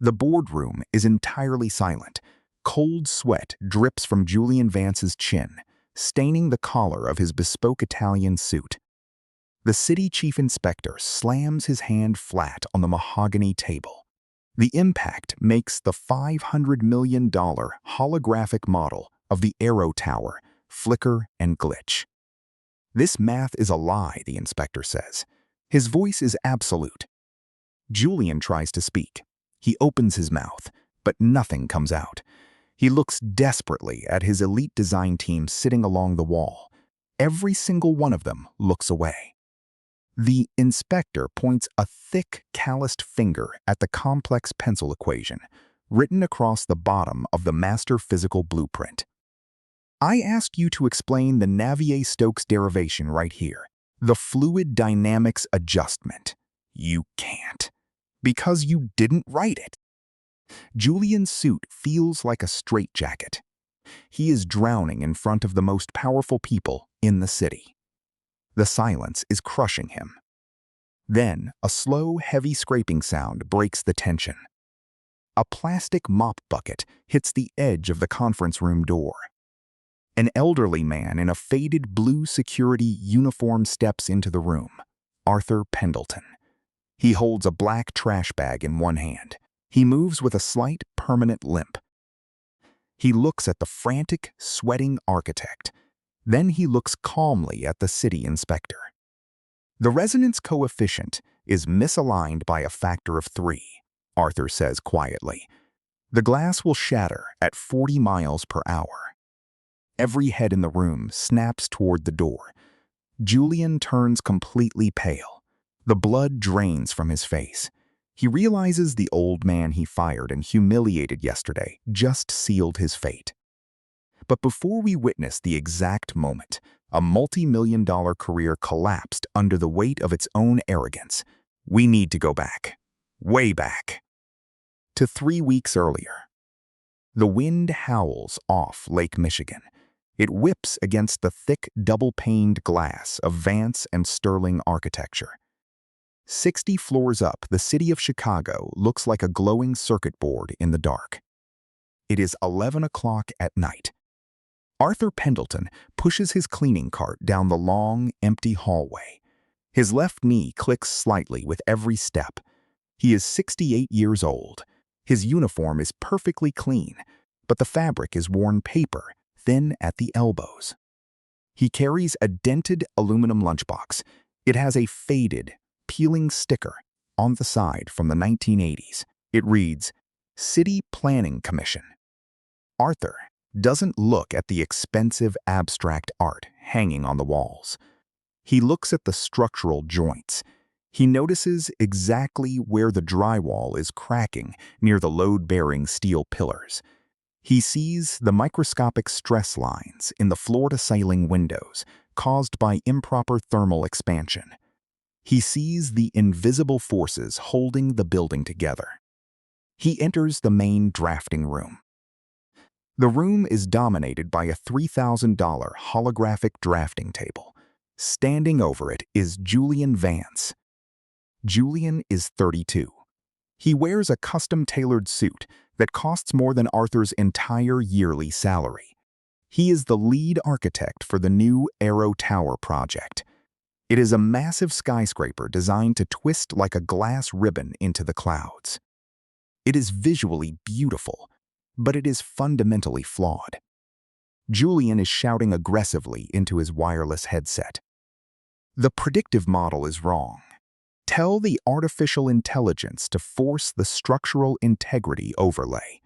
The boardroom is entirely silent. Cold sweat drips from Julian Vance's chin, staining the collar of his bespoke Italian suit. The city chief inspector slams his hand flat on the mahogany table. The impact makes the $500 million holographic model of the Aero Tower flicker and glitch. "This math is a lie," the inspector says. His voice is absolute. Julian tries to speak. He opens his mouth, but nothing comes out. He looks desperately at his elite design team sitting along the wall. Every single one of them looks away. The inspector points a thick, calloused finger at the complex pencil equation, written across the bottom of the master physical blueprint. "I ask you to explain the Navier-Stokes derivation right here, the fluid dynamics adjustment. You can't, because you didn't write it." Julian's suit feels like a straitjacket. He is drowning in front of the most powerful people in the city. The silence is crushing him. Then, a slow, heavy scraping sound breaks the tension. A plastic mop bucket hits the edge of the conference room door. An elderly man in a faded blue security uniform steps into the room, Arthur Pendleton. He holds a black trash bag in one hand. He moves with a slight, permanent limp. He looks at the frantic, sweating architect. Then he looks calmly at the city inspector. "The resonance coefficient is misaligned by a factor of 3, Arthur says quietly. "The glass will shatter at 40 miles per hour." Every head in the room snaps toward the door. Julian turns completely pale. The blood drains from his face. He realizes the old man he fired and humiliated yesterday just sealed his fate. But before we witness the exact moment, a multi-million-dollar career collapsed under the weight of its own arrogance, we need to go back, way back, to 3 weeks earlier. The wind howls off Lake Michigan. It whips against the thick, double-paned glass of Vance and Sterling architecture. 60 floors up, the city of Chicago looks like a glowing circuit board in the dark. It is 11 o'clock at night. Arthur Pendleton pushes his cleaning cart down the long, empty hallway. His left knee clicks slightly with every step. He is 68 years old. His uniform is perfectly clean, but the fabric is worn paper, thin at the elbows. He carries a dented aluminum lunchbox. It has a faded, peeling sticker on the side from the 1980s. It reads, "City Planning Commission." Arthur doesn't look at the expensive abstract art hanging on the walls. He looks at the structural joints. He notices exactly where the drywall is cracking near the load-bearing steel pillars. He sees the microscopic stress lines in the floor-to-ceiling windows caused by improper thermal expansion. He sees the invisible forces holding the building together. He enters the main drafting room. The room is dominated by a $3,000 holographic drafting table. Standing over it is Julian Vance. Julian is 32. He wears a custom-tailored suit that costs more than Arthur's entire yearly salary. He is the lead architect for the new Aero Tower project. It is a massive skyscraper designed to twist like a glass ribbon into the clouds. It is visually beautiful, but it is fundamentally flawed. Julian is shouting aggressively into his wireless headset. "The predictive model is wrong. Tell the artificial intelligence to force the structural integrity overlay.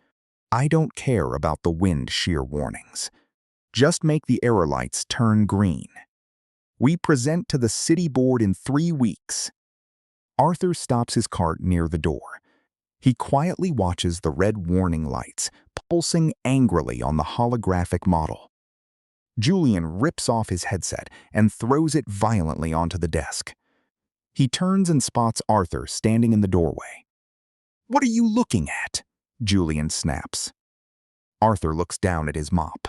I don't care about the wind shear warnings. Just make the error lights turn green. We present to the city board in 3 weeks." Arthur stops his cart near the door. He quietly watches the red warning lights pulsing angrily on the holographic model. Julian rips off his headset and throws it violently onto the desk. He turns and spots Arthur standing in the doorway. "What are you looking at?" Julian snaps. Arthur looks down at his mop.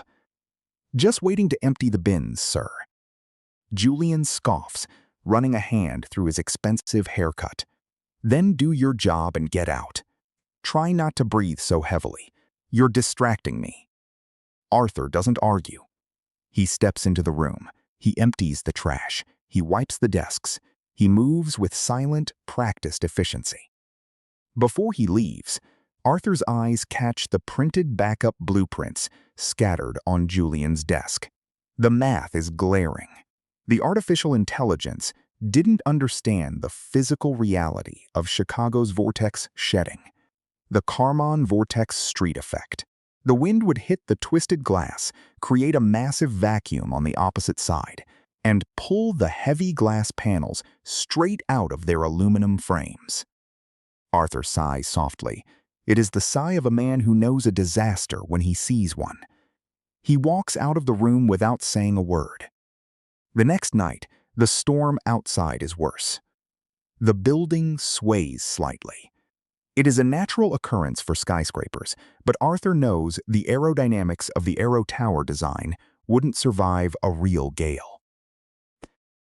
"Just waiting to empty the bins, sir." Julian scoffs, running a hand through his expensive haircut. "Then do your job and get out." Try not to breathe so heavily. You're distracting me." Arthur doesn't argue. He steps into the room. He empties the trash. He wipes the desks. He moves with silent, practiced efficiency. Before he leaves, Arthur's eyes catch the printed backup blueprints scattered on Julian's desk. The math is glaring. The artificial intelligence didn't understand the physical reality of Chicago's vortex shedding, the Kármán vortex street effect. The wind would hit the twisted glass, create a massive vacuum on the opposite side, and pull the heavy glass panels straight out of their aluminum frames. Arthur sighs softly. It is the sigh of a man who knows a disaster when he sees one. He walks out of the room without saying a word. The next night, the storm outside is worse. The building sways slightly. It is a natural occurrence for skyscrapers, but Arthur knows the aerodynamics of the Aero Tower design wouldn't survive a real gale.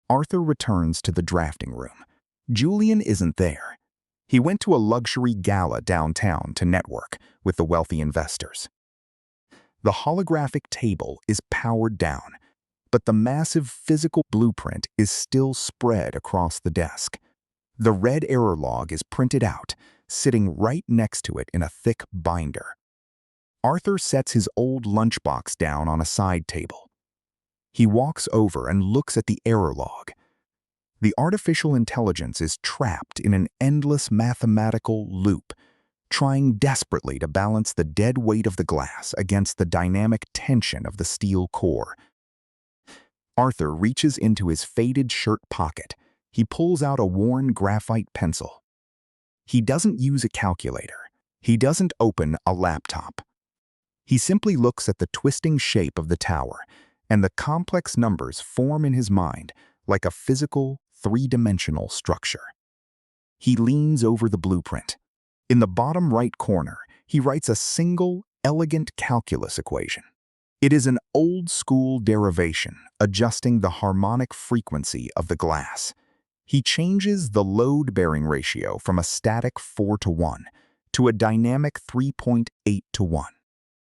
Arthur returns to the drafting room. Julian isn't there. He went to a luxury gala downtown to network with the wealthy investors. The holographic table is powered down, but the massive physical blueprint is still spread across the desk. The red error log is printed out, sitting right next to it in a thick binder. Arthur sets his old lunchbox down on a side table. He walks over and looks at the error log. The artificial intelligence is trapped in an endless mathematical loop, trying desperately to balance the dead weight of the glass against the dynamic tension of the steel core. Arthur reaches into his faded shirt pocket. He pulls out a worn graphite pencil. He doesn't use a calculator. He doesn't open a laptop. He simply looks at the twisting shape of the tower, and the complex numbers form in his mind like a physical, three-dimensional structure. He leans over the blueprint. In the bottom right corner, he writes a single, elegant calculus equation. It is an old-school derivation adjusting the harmonic frequency of the glass. He changes the load-bearing ratio from a static 4:1 to a dynamic 3.8:1.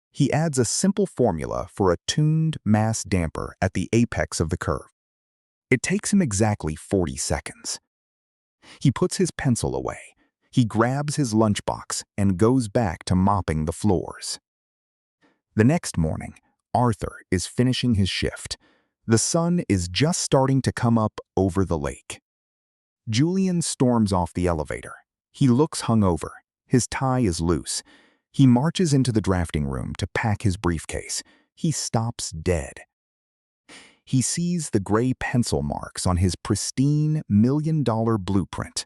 He adds a simple formula for a tuned mass damper at the apex of the curve. It takes him exactly 40 seconds. He puts his pencil away. He grabs his lunchbox and goes back to mopping the floors. The next morning, Arthur is finishing his shift. The sun is just starting to come up over the lake. Julian storms off the elevator. He looks hungover. His tie is loose. He marches into the drafting room to pack his briefcase. He stops dead. He sees the gray pencil marks on his pristine $1 million blueprint.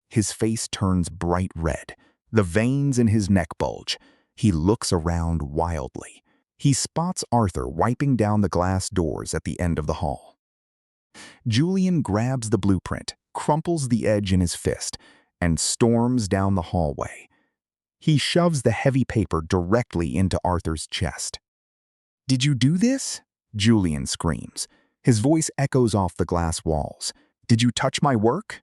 His face turns bright red. The veins in his neck bulge. He looks around wildly. He spots Arthur wiping down the glass doors at the end of the hall. Julian grabs the blueprint, crumples the edge in his fist, and storms down the hallway. He shoves the heavy paper directly into Arthur's chest. "Did you do this?" Julian screams. His voice echoes off the glass walls. "Did you touch my work?"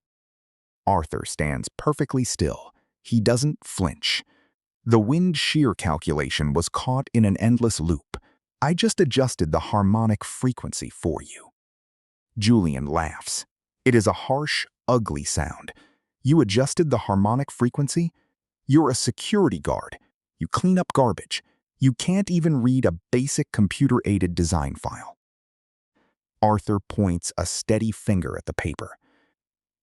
Arthur stands perfectly still. He doesn't flinch. The wind shear calculation was caught in an endless loop. "I just adjusted the harmonic frequency for you." Julian laughs. It is a harsh, ugly sound. "You adjusted the harmonic frequency? You're a security guard. You clean up garbage. You can't even read a basic computer-aided design file." Arthur points a steady finger at the paper.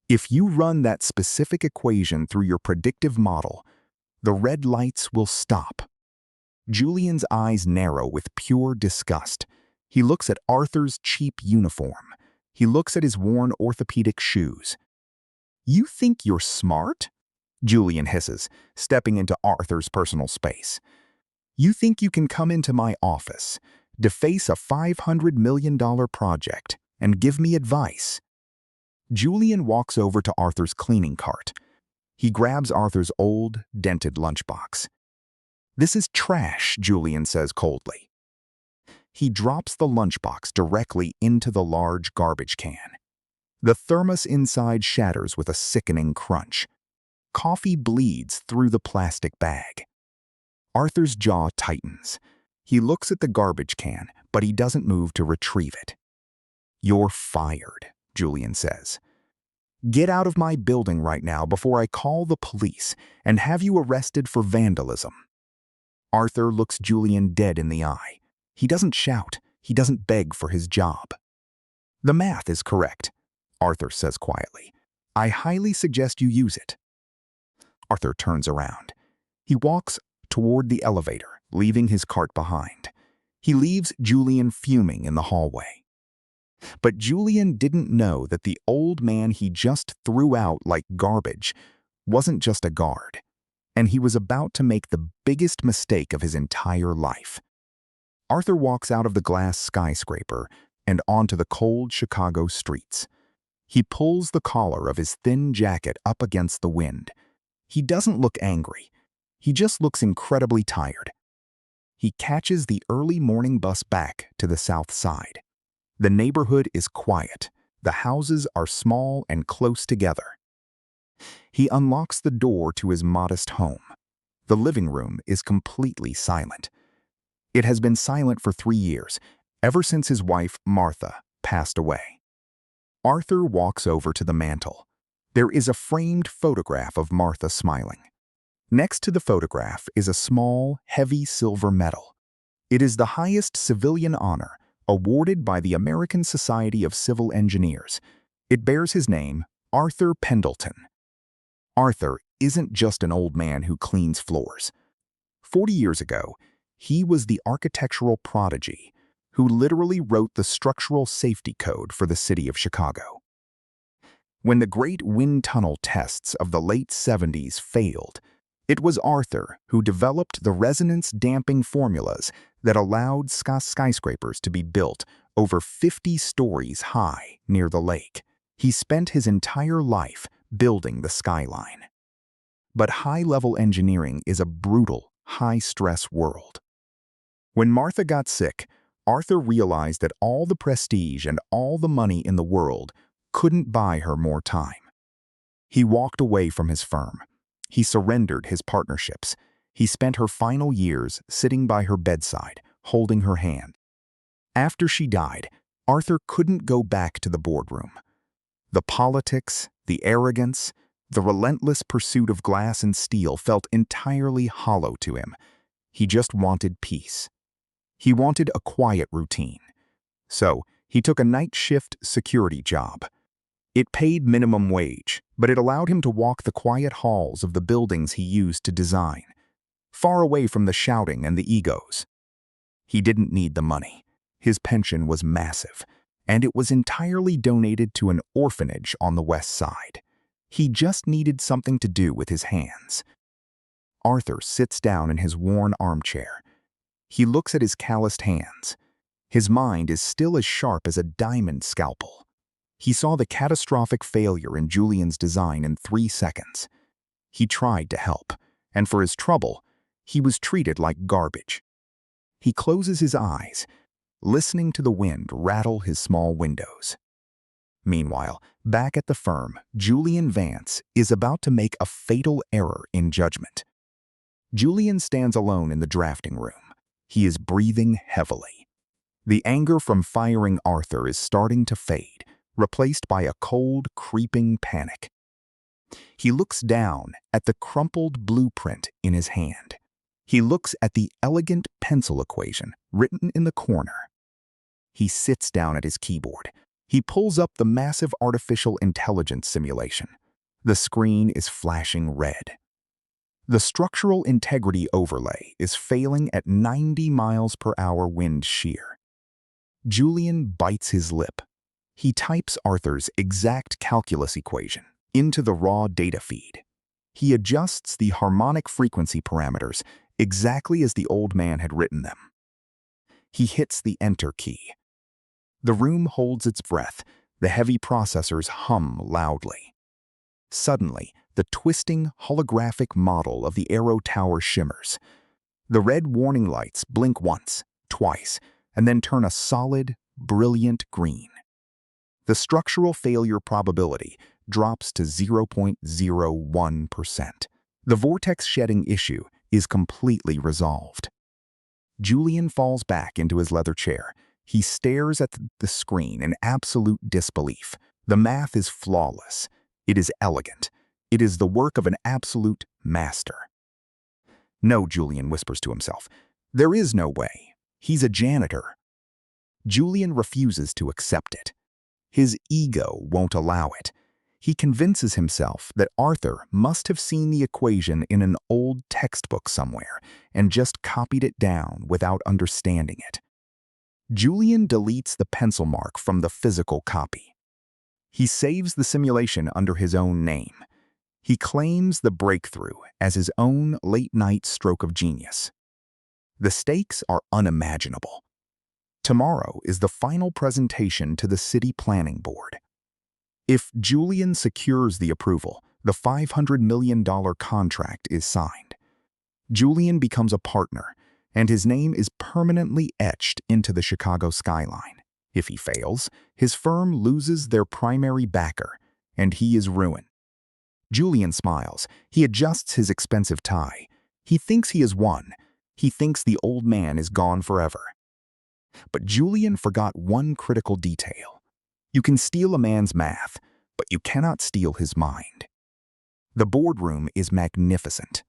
"If you run that specific equation through your predictive model, the red lights will stop." Julian's eyes narrow with pure disgust. He looks at Arthur's cheap uniform. He looks at his worn orthopedic shoes. "You think you're smart?" Julian hisses, stepping into Arthur's personal space. "You think you can come into my office, deface a $500 million project, and give me advice?" Julian walks over to Arthur's cleaning cart. He grabs Arthur's old, dented lunchbox. "This is trash," Julian says coldly. He drops the lunchbox directly into the large garbage can. The thermos inside shatters with a sickening crunch. Coffee bleeds through the plastic bag. Arthur's jaw tightens. He looks at the garbage can, but he doesn't move to retrieve it. "You're fired," Julian says. "Get out of my building right now before I call the police and have you arrested for vandalism." Arthur looks Julian dead in the eye. He doesn't shout. He doesn't beg for his job. "The math is correct," Arthur says quietly. "I highly suggest you use it." Arthur turns around. He walks toward the elevator, leaving his cart behind. He leaves Julian fuming in the hallway. But Julian didn't know that the old man he just threw out like garbage wasn't just a guard, and he was about to make the biggest mistake of his entire life. Arthur walks out of the glass skyscraper and onto the cold Chicago streets. He pulls the collar of his thin jacket up against the wind. He doesn't look angry. He just looks incredibly tired. He catches the early morning bus back to the south side. The neighborhood is quiet. The houses are small and close together. He unlocks the door to his modest home. The living room is completely silent. It has been silent for 3 years, ever since his wife, Martha, passed away. Arthur walks over to the mantel. There is a framed photograph of Martha smiling. Next to the photograph is a small, heavy silver medal. It is the highest civilian honor awarded by the American Society of Civil Engineers. It bears his name, Arthur Pendleton. Arthur isn't just an old man who cleans floors. 40 years ago, he was the architectural prodigy who literally wrote the structural safety code for the city of Chicago. When the great wind tunnel tests of the late 70s failed, it was Arthur who developed the resonance damping formulas that allowed skyscrapers to be built over 50 stories high near the lake. He spent his entire life building the skyline. But high-level engineering is a brutal, high-stress world. When Martha got sick, Arthur realized that all the prestige and all the money in the world couldn't buy her more time. He walked away from his firm. He surrendered his partnerships. He spent her final years sitting by her bedside, holding her hand. After she died, Arthur couldn't go back to the boardroom. The politics, the arrogance, the relentless pursuit of glass and steel felt entirely hollow to him. He just wanted peace. He wanted a quiet routine. So he took a night shift security job. It paid minimum wage, but it allowed him to walk the quiet halls of the buildings he used to design, far away from the shouting and the egos. He didn't need the money. His pension was massive, and it was entirely donated to an orphanage on the west side. He just needed something to do with his hands. Arthur sits down in his worn armchair. He looks at his calloused hands. His mind is still as sharp as a diamond scalpel. He saw the catastrophic failure in Julian's design in 3 seconds. He tried to help, and for his trouble, he was treated like garbage. He closes his eyes, listening to the wind rattle his small windows. Meanwhile, back at the firm, Julian Vance is about to make a fatal error in judgment. Julian stands alone in the drafting room. He is breathing heavily. The anger from firing Arthur is starting to fade, replaced by a cold, creeping panic. He looks down at the crumpled blueprint in his hand. He looks at the elegant pencil equation written in the corner. He sits down at his keyboard. He pulls up the massive artificial intelligence simulation. The screen is flashing red. The structural integrity overlay is failing at 90 miles per hour wind shear. Julian bites his lip. He types Arthur's exact calculus equation into the raw data feed. He adjusts the harmonic frequency parameters exactly as the old man had written them. He hits the enter key. The room holds its breath. The heavy processors hum loudly. Suddenly, the twisting, holographic model of the Aero Tower shimmers. The red warning lights blink once, twice, and then turn a solid, brilliant green. The structural failure probability drops to 0.01%. The vortex shedding issue is completely resolved. Julian falls back into his leather chair. He stares at the screen in absolute disbelief. The math is flawless. It is elegant. It is the work of an absolute master. No, Julian whispers to himself. There is no way. He's a janitor. Julian refuses to accept it. His ego won't allow it. He convinces himself that Arthur must have seen the equation in an old textbook somewhere and just copied it down without understanding it. Julian deletes the pencil mark from the physical copy. He saves the simulation under his own name. He claims the breakthrough as his own late-night stroke of genius. The stakes are unimaginable. Tomorrow is the final presentation to the City Planning Board. If Julian secures the approval, the $500 million contract is signed. Julian becomes a partner, and his name is permanently etched into the Chicago skyline. If he fails, his firm loses their primary backer, and he is ruined. Julian smiles. He adjusts his expensive tie. He thinks he has won. He thinks the old man is gone forever. But Julian forgot one critical detail. You can steal a man's math, but you cannot steal his mind. The boardroom is magnificent.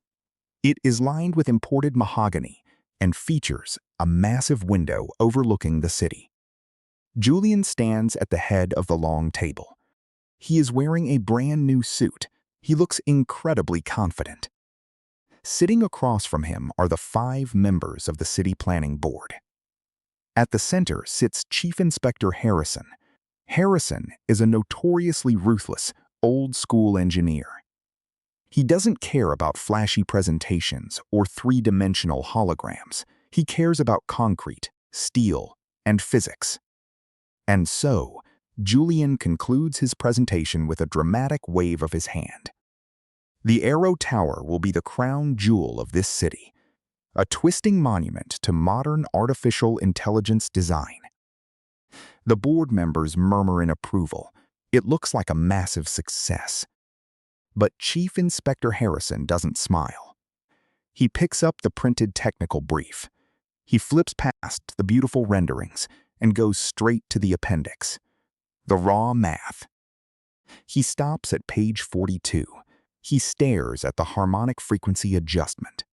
It is lined with imported mahogany and features a massive window overlooking the city. Julian stands at the head of the long table. He is wearing a brand new suit. He looks incredibly confident. Sitting across from him are the 5 members of the City Planning Board. At the center sits Chief Inspector Harrison. Harrison is a notoriously ruthless, old-school engineer. He doesn't care about flashy presentations or 3-dimensional holograms. He cares about concrete, steel, and physics. And so, Julian concludes his presentation with a dramatic wave of his hand. The Aero Tower will be the crown jewel of this city, a twisting monument to modern artificial intelligence design. The board members murmur in approval. It looks like a massive success. But Chief Inspector Harrison doesn't smile. He picks up the printed technical brief. He flips past the beautiful renderings and goes straight to the appendix. The raw math. He stops at page 42. He stares at the harmonic frequency adjustment.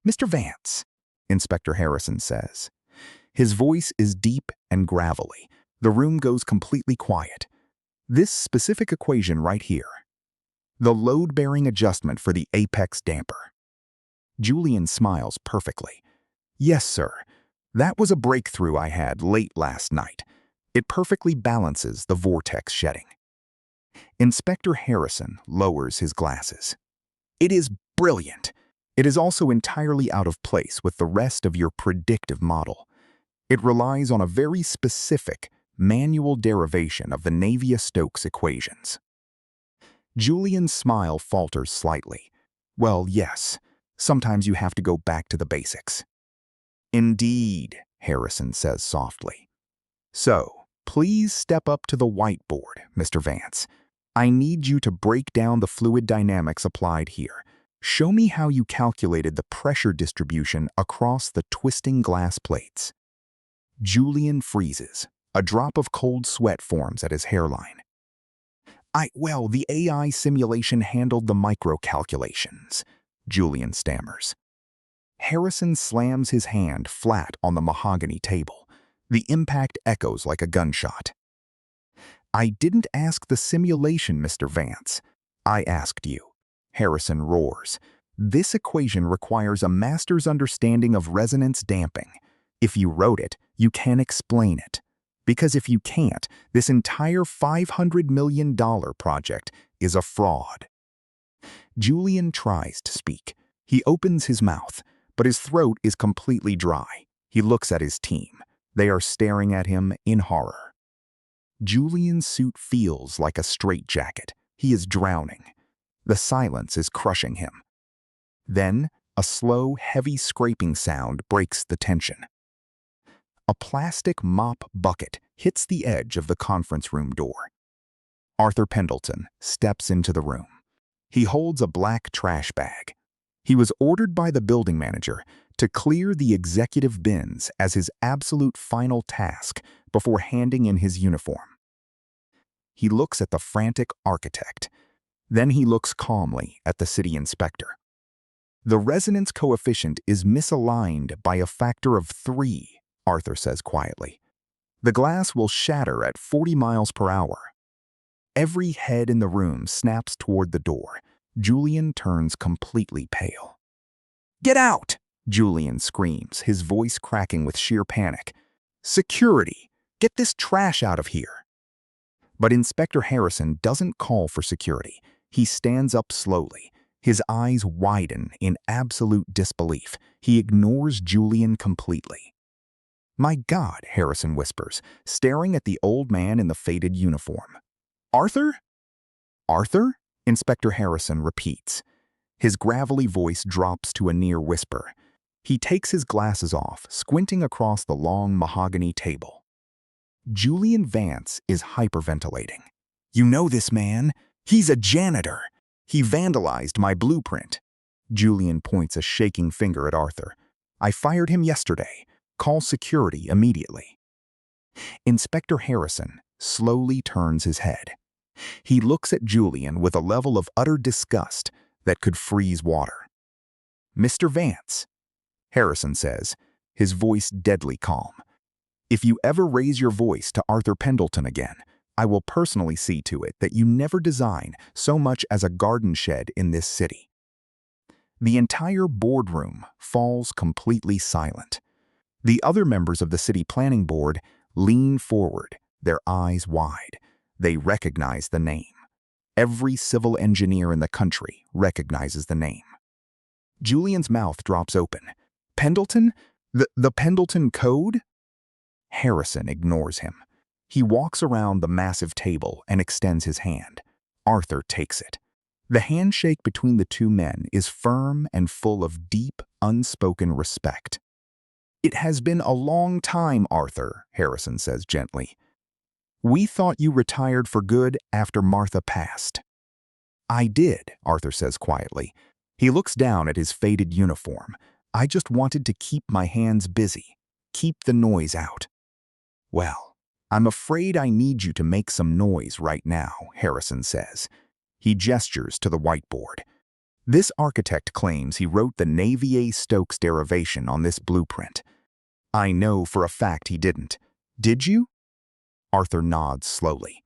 "Mr. Vance," Inspector Harrison says. His voice is deep and gravelly. The room goes completely quiet. This specific equation right here. The load-bearing adjustment for the apex damper. Julian smiles perfectly. "Yes, sir. That was a breakthrough I had late last night. It perfectly balances the vortex shedding." Inspector Harrison lowers his glasses. "It is brilliant. It is also entirely out of place with the rest of your predictive model. It relies on a very specific manual derivation of the Navier-Stokes equations." Julian's smile falters slightly. "Well, yes. Sometimes you have to go back to the basics." "Indeed," Harrison says softly. "So, please step up to the whiteboard, Mr. Vance. I need you to break down the fluid dynamics applied here. Show me how you calculated the pressure distribution across the twisting glass plates." Julian freezes. A drop of cold sweat forms at his hairline. Well, the AI simulation handled the micro-calculations," Julian stammers. Harrison slams his hand flat on the mahogany table. The impact echoes like a gunshot. "I didn't ask the simulation, Mr. Vance. I asked you," Harrison roars. "This equation requires a master's understanding of resonance damping. If you wrote it, you can explain it. Because if you can't, this entire $500 million project is a fraud." Julian tries to speak. He opens his mouth, but his throat is completely dry. He looks at his team. They are staring at him in horror. Julian's suit feels like a straitjacket. He is drowning. The silence is crushing him. Then, a slow, heavy scraping sound breaks the tension. A plastic mop bucket hits the edge of the conference room door. Arthur Pendleton steps into the room. He holds a black trash bag. He was ordered by the building manager to clear the executive bins as his absolute final task before handing in his uniform. He looks at the frantic architect. Then he looks calmly at the city inspector. The resonance coefficient is misaligned by a factor of 3, Arthur says quietly. The glass will shatter at 40 miles per hour. Every head in the room snaps toward the door. Julian turns completely pale. "Get out!" Julian screams, his voice cracking with sheer panic. "Security! Get this trash out of here!" But Inspector Harrison doesn't call for security. He stands up slowly. His eyes widen in absolute disbelief. He ignores Julian completely. "My God," Harrison whispers, staring at the old man in the faded uniform. "Arthur?" "Arthur?" Inspector Harrison repeats. His gravelly voice drops to a near whisper. He takes his glasses off, squinting across the long mahogany table. Julian Vance is hyperventilating. "You know this man? He's a janitor. He vandalized my blueprint." Julian points a shaking finger at Arthur. "I fired him yesterday. Call security immediately." Inspector Harrison slowly turns his head. He looks at Julian with a level of utter disgust that could freeze water. "Mr. Vance," Harrison says, his voice deadly calm, "if you ever raise your voice to Arthur Pendleton again, I will personally see to it that you never design so much as a garden shed in this city." The entire boardroom falls completely silent. The other members of the city planning board lean forward, their eyes wide. They recognize the name. Every civil engineer in the country recognizes the name. Julian's mouth drops open. "Pendleton? The Pendleton Code?" Harrison ignores him. He walks around the massive table and extends his hand. Arthur takes it. The handshake between the two men is firm and full of deep, unspoken respect. "It has been a long time, Arthur," Harrison says gently. "We thought you retired for good after Martha passed." "I did," Arthur says quietly. He looks down at his faded uniform. "I just wanted to keep my hands busy, keep the noise out." "Well, I'm afraid I need you to make some noise right now," Harrison says. He gestures to the whiteboard. "This architect claims he wrote the Navier-Stokes derivation on this blueprint. I know for a fact he didn't. Did you?" Arthur nods slowly.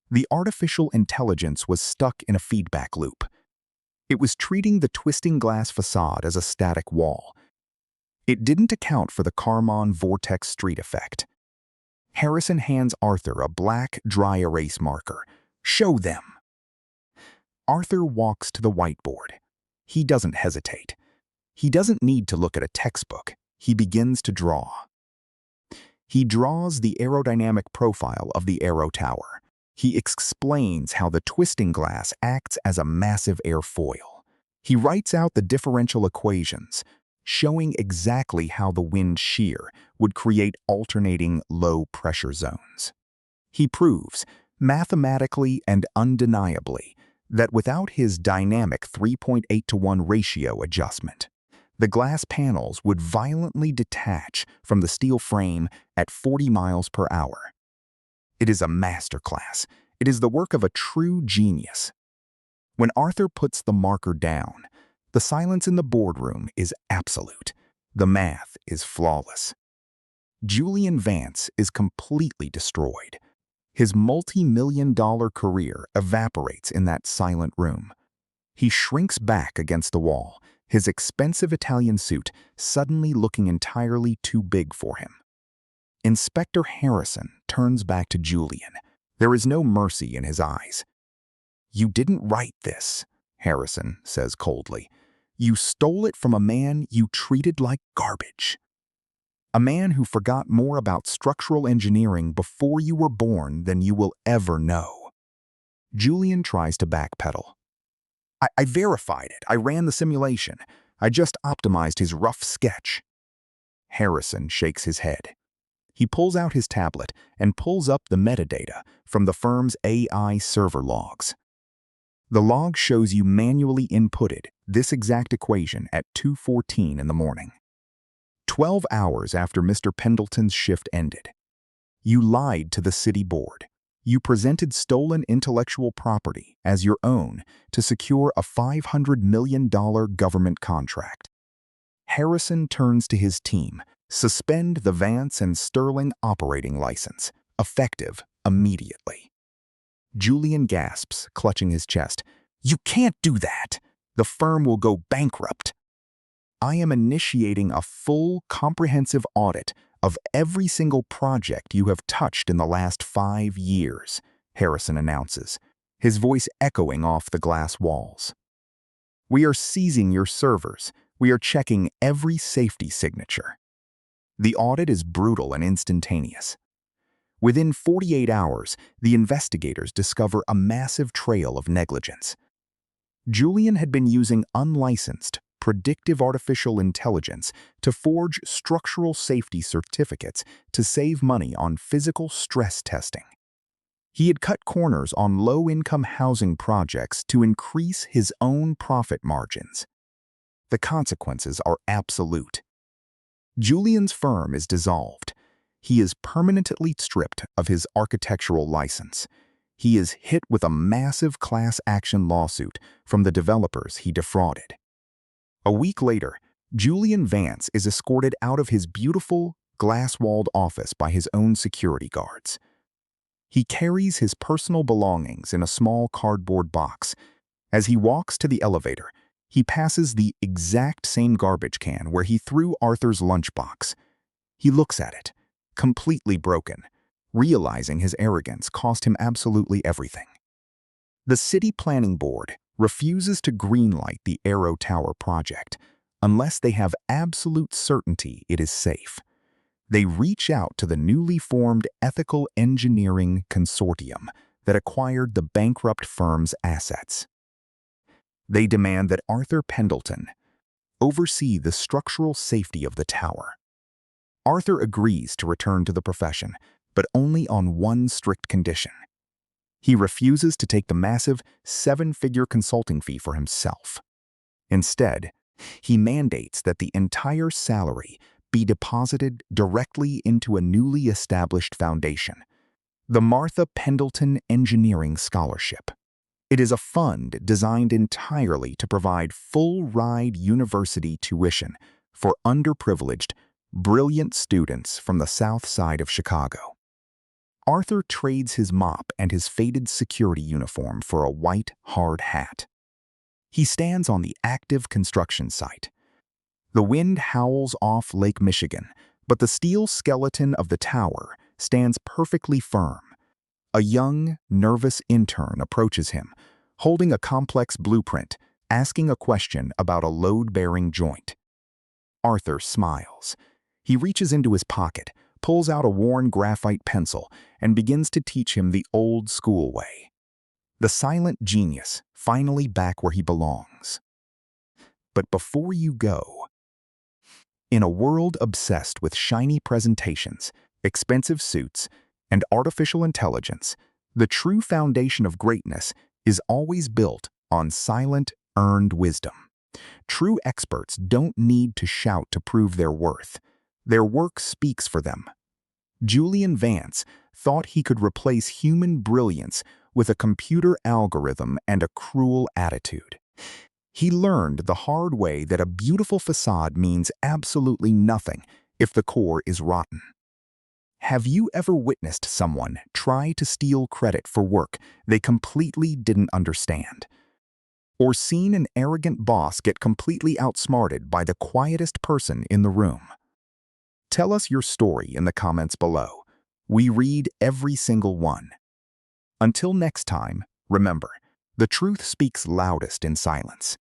The artificial intelligence was stuck in a feedback loop. It was treating the twisting glass facade as a static wall. It didn't account for the Kármán vortex street effect. Harrison hands Arthur a black, dry erase marker. "Show them." Arthur walks to the whiteboard. He doesn't hesitate. He doesn't need to look at a textbook. He begins to draw. He draws the aerodynamic profile of the aero tower. He explains how the twisting glass acts as a massive airfoil. He writes out the differential equations, showing exactly how the wind shear would create alternating low-pressure zones. He proves, mathematically and undeniably, that without his dynamic 3.8-to-1 ratio adjustment, the glass panels would violently detach from the steel frame at 40 miles per hour. It is a masterclass. It is the work of a true genius. When Arthur puts the marker down, the silence in the boardroom is absolute. The math is flawless. Julian Vance is completely destroyed. His multi-million-dollar career evaporates in that silent room. He shrinks back against the wall, his expensive Italian suit suddenly looking entirely too big for him. Inspector Harrison turns back to Julian. There is no mercy in his eyes. "You didn't write this," Harrison says coldly. "You stole it from a man you treated like garbage. A man who forgot more about structural engineering before you were born than you will ever know." Julian tries to backpedal. I verified it. I ran the simulation. I just optimized his rough sketch." Harrison shakes his head. He pulls out his tablet and pulls up the metadata from the firm's AI server logs. The log shows you manually inputted this exact equation at 2:14 in the morning, 12 hours after Mr. Pendleton's shift ended. You lied to the city board. You presented stolen intellectual property as your own to secure a $500 million government contract. Harrison turns to his team. Suspend the Vance and Sterling operating license, effective immediately. Julian gasps, clutching his chest. You can't do that. The firm will go bankrupt. I am initiating a full, comprehensive audit of every single project you have touched in the last 5 years, Harrison announces, his voice echoing off the glass walls. We are seizing your servers. We are checking every safety signature. The audit is brutal and instantaneous. Within 48 hours, the investigators discover a massive trail of negligence. Julian had been using unlicensed, predictive artificial intelligence to forge structural safety certificates to save money on physical stress testing. He had cut corners on low-income housing projects to increase his own profit margins. The consequences are absolute. Julian's firm is dissolved. He is permanently stripped of his architectural license. He is hit with a massive class action lawsuit from the developers he defrauded. A week later, Julian Vance is escorted out of his beautiful, glass-walled office by his own security guards. He carries his personal belongings in a small cardboard box. As he walks to the elevator, he passes the exact same garbage can where he threw Arthur's lunchbox. He looks at it, completely broken, realizing his arrogance cost him absolutely everything. The city planning board refuses to greenlight the Aero Tower project unless they have absolute certainty it is safe. They reach out to the newly formed Ethical Engineering Consortium that acquired the bankrupt firm's assets. They demand that Arthur Pendleton oversee the structural safety of the tower. Arthur agrees to return to the profession, but only on one strict condition. He refuses to take the massive 7-figure consulting fee for himself. Instead, he mandates that the entire salary be deposited directly into a newly established foundation, the Martha Pendleton Engineering Scholarship. It is a fund designed entirely to provide full-ride university tuition for underprivileged, brilliant students from the South Side of Chicago. Arthur trades his mop and his faded security uniform for a white, hard hat. He stands on the active construction site. The wind howls off Lake Michigan, but the steel skeleton of the tower stands perfectly firm. A young, nervous intern approaches him, holding a complex blueprint, asking a question about a load-bearing joint. Arthur smiles. He reaches into his pocket, pulls out a worn graphite pencil, and begins to teach him the old-school way. The silent genius, finally back where he belongs. But before you go, in a world obsessed with shiny presentations, expensive suits, and artificial intelligence, the true foundation of greatness is always built on silent, earned wisdom. True experts don't need to shout to prove their worth. Their work speaks for them. Julian Vance thought he could replace human brilliance with a computer algorithm and a cruel attitude. He learned the hard way that a beautiful facade means absolutely nothing if the core is rotten. Have you ever witnessed someone try to steal credit for work they completely didn't understand? Or seen an arrogant boss get completely outsmarted by the quietest person in the room? Tell us your story in the comments below. We read every single one. Until next time, remember, the truth speaks loudest in silence.